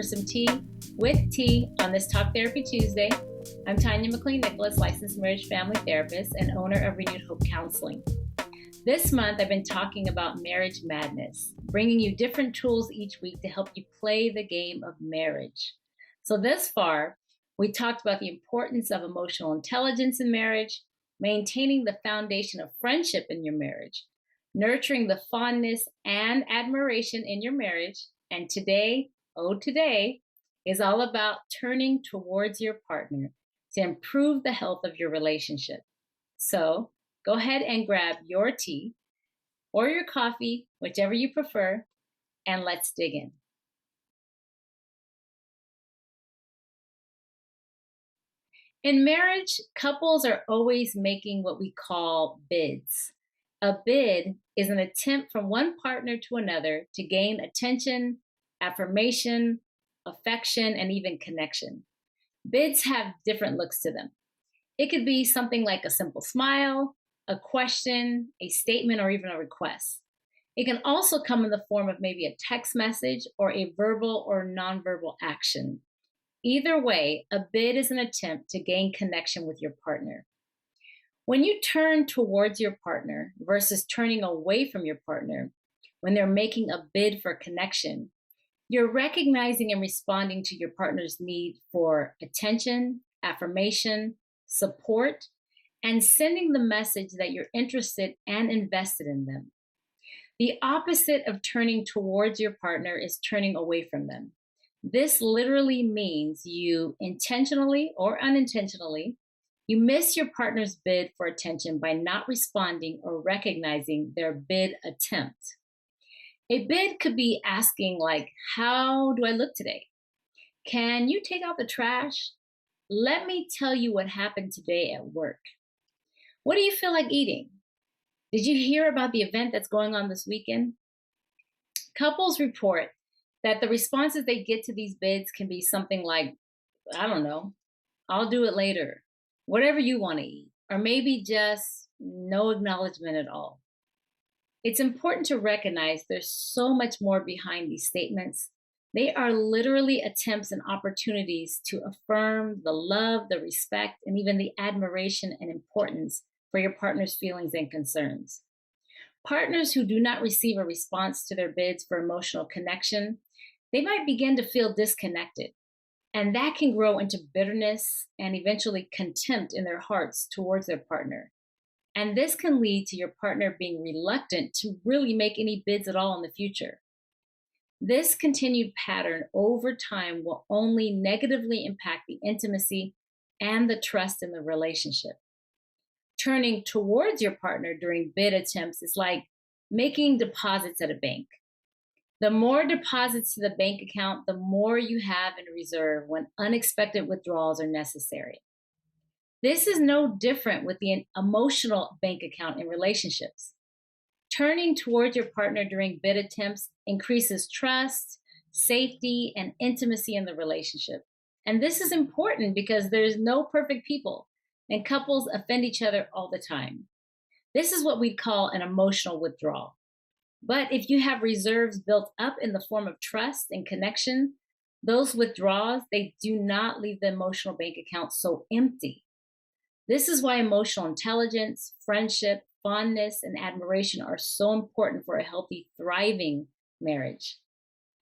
some tea with tea on this Talk Therapy Tuesday. I'm Tanya McLean-Nicholas, licensed marriage family therapist and owner of Renewed Hope Counseling. This month, I've been talking about marriage madness, bringing you different tools each week to help you play the game of marriage. So this far, we talked about the importance of emotional intelligence in marriage, maintaining the foundation of friendship in your marriage, nurturing the fondness and admiration in your marriage, and today is all about turning towards your partner to improve the health of your relationship. So go ahead and grab your tea or your coffee, whichever you prefer, and let's dig in. In marriage, couples are always making what we call bids. A bid is an attempt from one partner to another to gain attention, affirmation, affection, and even connection. Bids have different looks to them. It could be something like a simple smile, a question, a statement, or even a request. It can also come in the form of maybe a text message or a verbal or nonverbal action. Either way, a bid is an attempt to gain connection with your partner. When you turn towards your partner versus turning away from your partner, when they're making a bid for connection, you're recognizing and responding to your partner's need for attention, affirmation, support, and sending the message that you're interested and invested in them. The opposite of turning towards your partner is turning away from them. This literally means you intentionally or unintentionally, you miss your partner's bid for attention by not responding or recognizing their bid attempt. A bid could be asking like, how do I look today? Can you take out the trash? Let me tell you what happened today at work. What do you feel like eating? Did you hear about the event that's going on this weekend? Couples report that the responses they get to these bids can be something like, I don't know, I'll do it later, whatever you want to eat, or maybe just no acknowledgement at all. It's important to recognize there's so much more behind these statements. They are literally attempts and opportunities to affirm the love, the respect, and even the admiration and importance for your partner's feelings and concerns. Partners who do not receive a response to their bids for emotional connection, they might begin to feel disconnected, and that can grow into bitterness and eventually contempt in their hearts towards their partner. And this can lead to your partner being reluctant to really make any bids at all in the future. This continued pattern over time will only negatively impact the intimacy and the trust in the relationship. Turning towards your partner during bid attempts is like making deposits at a bank. The more deposits to the bank account, the more you have in reserve when unexpected withdrawals are necessary. This is no different with the emotional bank account in relationships. Turning towards your partner during bid attempts increases trust, safety, and intimacy in the relationship. And this is important because there's no perfect people, and couples offend each other all the time. This is what we call an emotional withdrawal. But if you have reserves built up in the form of trust and connection, those withdrawals, they do not leave the emotional bank account so empty. This is why emotional intelligence, friendship, fondness, and admiration are so important for a healthy, thriving marriage.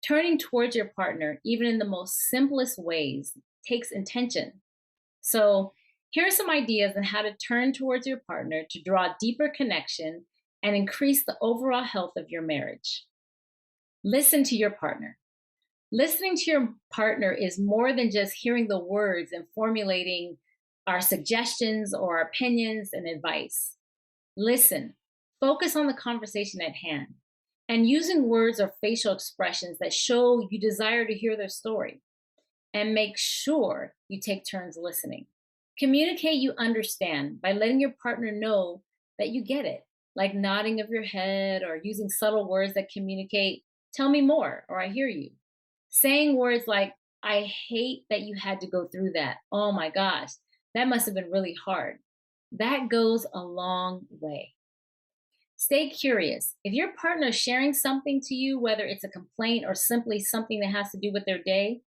Turning towards your partner, even in the most simplest ways, takes intention. So here are some ideas on how to turn towards your partner to draw deeper connection and increase the overall health of your marriage. Listen to your partner. Listening to your partner is more than just hearing the words and formulating our suggestions or our opinions and advice. Listen, focus on the conversation at hand, and using words or facial expressions that show you desire to hear their story. And make sure you take turns listening. Communicate you understand by letting your partner know that you get it, like nodding of your head or using subtle words that communicate, tell me more, or I hear you. Saying words like, I hate that you had to go through that. Oh my gosh, that must have been really hard. That goes a long way. Stay curious. If your partner is sharing something to you, whether it's a complaint or simply something that has to do with their day,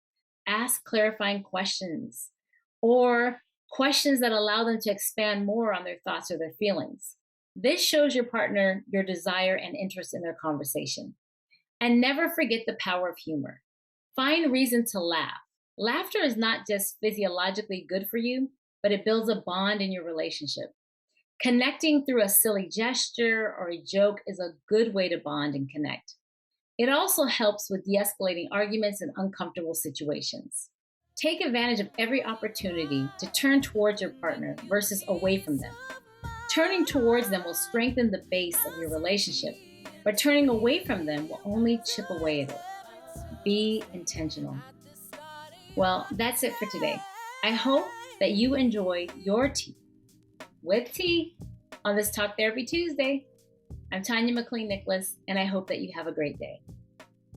ask clarifying questions or questions that allow them to expand more on their thoughts or their feelings. This shows your partner your desire and interest in their conversation. And never forget the power of humor. Find reason to laugh. Laughter is not just physiologically good for you, but it builds a bond in your relationship. Connecting through a silly gesture or a joke is a good way to bond and connect. It also helps with de escalating arguments and uncomfortable situations. Take advantage of every opportunity to turn towards your partner versus away from them. Turning towards them will strengthen the base of your relationship, but turning away from them will only chip away at it. Be intentional. Well, that's it for today. I hope that you enjoyed your tea with tea on this Talk Therapy Tuesday. I'm Tanya McLean Nicholas, and I hope that you have a great day.